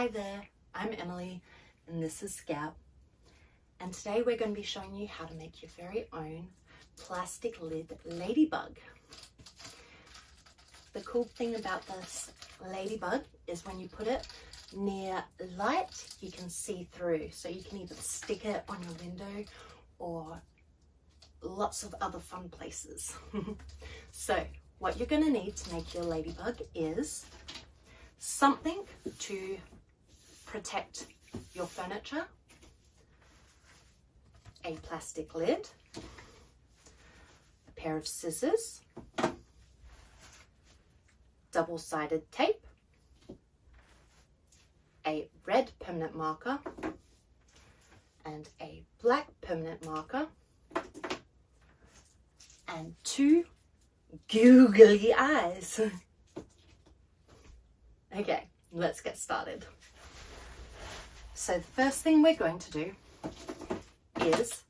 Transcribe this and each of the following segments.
Hi there, I'm Emily and this is Scout, and today we're going to be showing you how to make your very own plastic lid ladybug. The cool thing about this ladybug is when you put it near light you can see through, so you can either stick it on your window or lots of other fun places. So what you're going to need to make your ladybug is something to protect your furniture, a plastic lid, a pair of scissors, double-sided tape, a red permanent marker and a black permanent marker, and 2 googly eyes. Okay, let's get started. So the first thing we're going to do is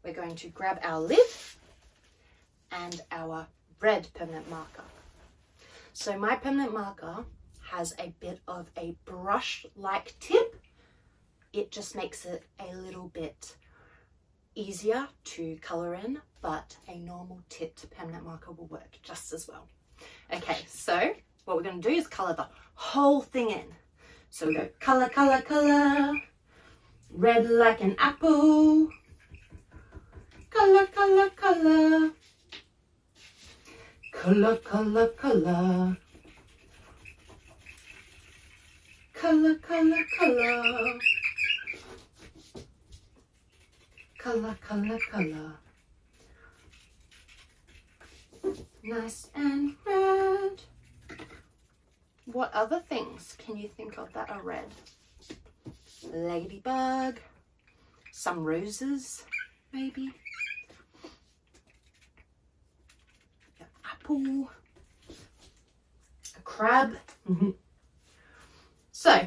we're going to grab our lid and our red permanent marker. So my permanent marker has a bit of a brush-like tip. It just makes it a little bit easier to colour in, but a normal tipped permanent marker will work just as well. Okay, so what we're going to do is colour the whole thing in. So we go colour, colour, colour, red like an apple, colour, colour, colour, colour, colour, colour, colour, colour, colour, colour, colour, colour. Nice and red. What other things can you think of that are red? Ladybug, some roses, maybe. An apple, a crab. So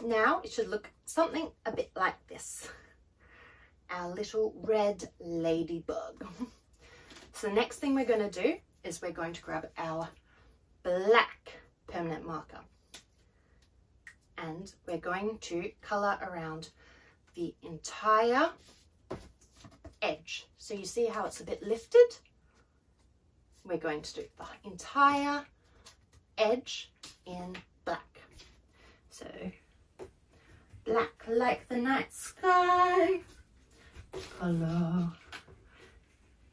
now it should look something a bit like this. Our little red ladybug. So the next thing we're going to do is we're going to grab our black permanent marker and we're going to colour around the entire edge. So you see how it's a bit lifted? We're going to do the entire edge in black. So black like the night sky, colour,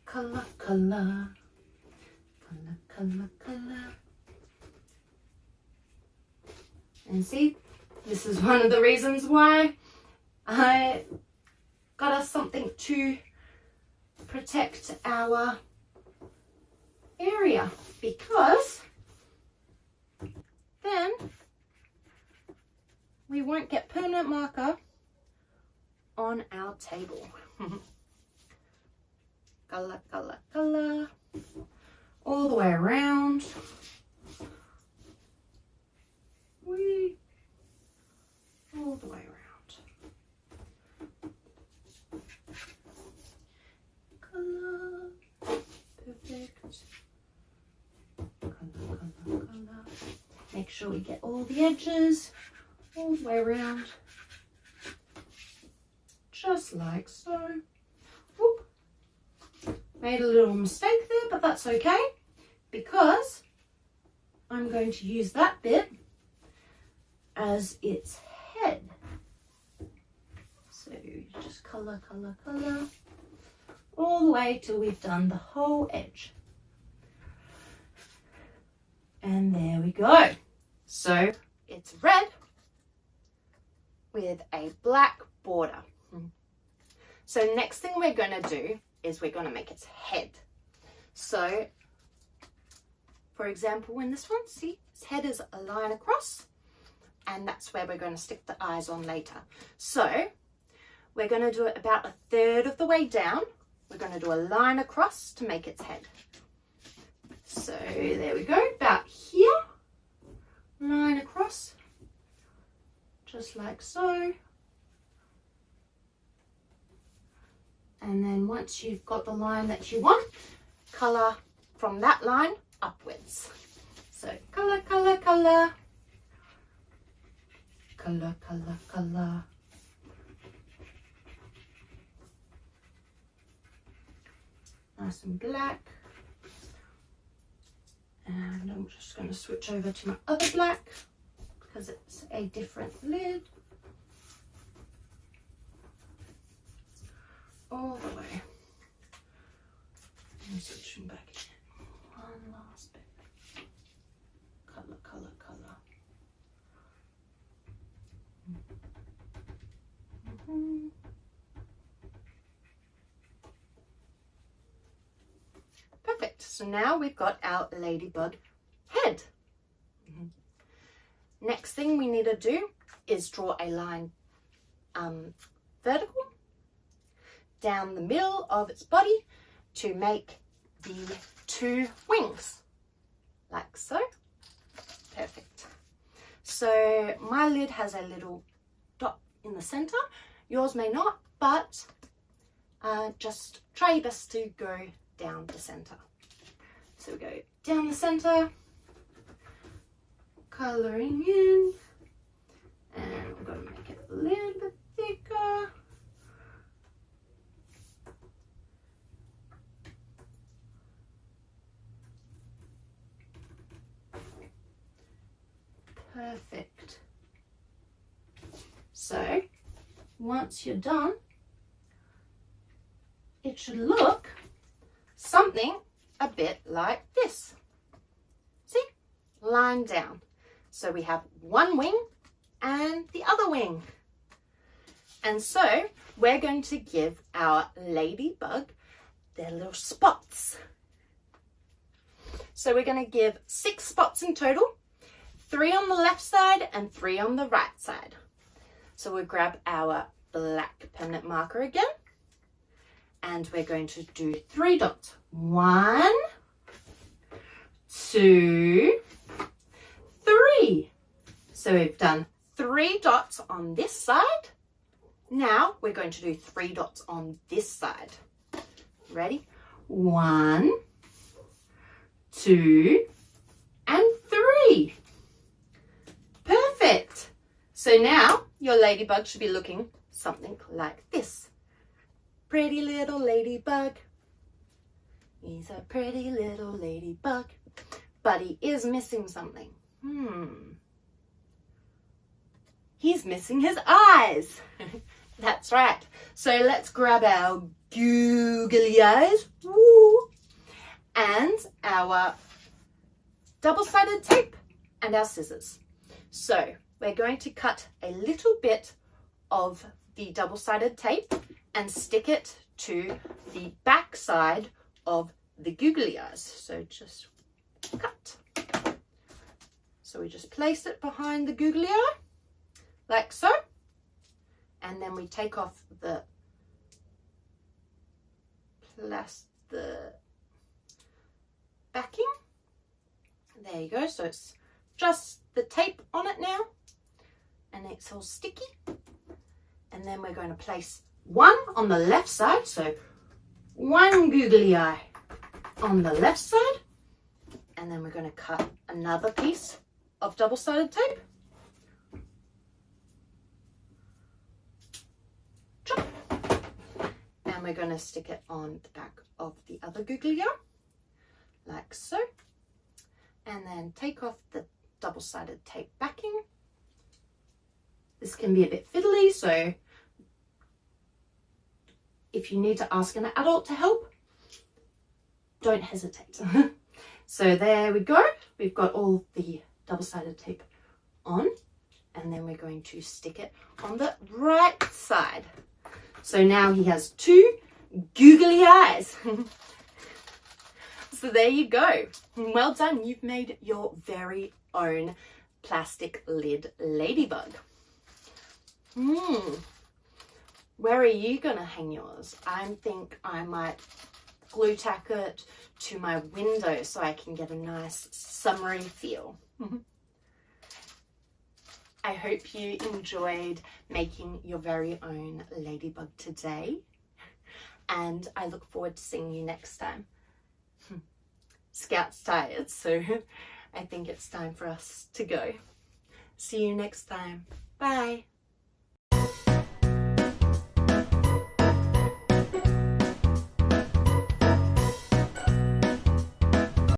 colour, colour, colour, colour, colour. And see, this is one of the reasons why I got us something to protect our area, because then we won't get permanent marker on our table. Colour, colour, colour, all the way around. All the way around. Colour, perfect. Colour, colour, colour. Make sure we get all the edges all the way around, just like so. Whoop. Made a little mistake there, but that's okay, because I'm going to use that bit as its head. So just colour, colour, colour, all the way till we've done the whole edge. And there we go. So it's red with a black border. So next thing we're going to do is we're going to make its head. So for example, in this one, see, its head is a line across, and that's where we're going to stick the eyes on later. So we're going to do it about 1/3 of the way down. We're going to do a line across to make its head. So there we go, about here, line across, just like so. And then once you've got the line that you want, colour from that line upwards. So colour, colour, colour, Colour, colour, colour. Nice and black. And I'm just going to switch over to my other black because it's a different lid. All the way. And switching back in. One last bit. Colour, colour, colour. Perfect. So now we've got our ladybug head. Next thing we need to do is draw a line vertical down the middle of its body to make the 2 wings, like so. Perfect. So my lid has a little dot in the center. Yours may not, but just try your best to go down the center. So we go down the center, coloring in, and I'm going to make it a little bit thicker. Perfect. So once you're done, it should look something a bit like this. See? Line down. So we have one wing and the other wing. And so we're going to give our ladybug their little spots. So we're going to give 6 spots in total, 3 on the left side and 3 on the right side. So we'll grab our black permanent marker again, and we're going to do 3 dots. 1, 2, 3. So we've done 3 dots on this side. Now we're going to do 3 dots on this side. Ready? 1, 2, and 3. Perfect. So now your ladybug should be looking something like this. Pretty little ladybug. He's a pretty little ladybug, but he is missing something. He's missing his eyes. That's right. So let's grab our googly eyes. Woo! And our double-sided tape and our scissors. So we're going to cut a little bit of the double-sided tape and stick it to the back side of the googly eyes. So just cut. So we just place it behind the googly eye, like so. And then we take off the backing. There you go. So it's just the tape on it now, and it's all sticky. And then we're going to place 1 on the left side. So 1 googly eye on the left side, and then we're going to cut another piece of double-sided tape. And we're going to stick it on the back of the other googly eye, like so. And then take off the double-sided tape backing. This can be a bit fiddly, so if you need to ask an adult to help, don't hesitate. So there we go. We've got all the double-sided tape on, and then we're going to stick it on the right side. So now he has 2 googly eyes. So there you go. Well done. You've made your very own plastic lid ladybug. Where are you going to hang yours? I think I might glue tack it to my window so I can get a nice summery feel. I hope you enjoyed making your very own ladybug today, and I look forward to seeing you next time. Scout's tired, so I think it's time for us to go. See you next time. Bye.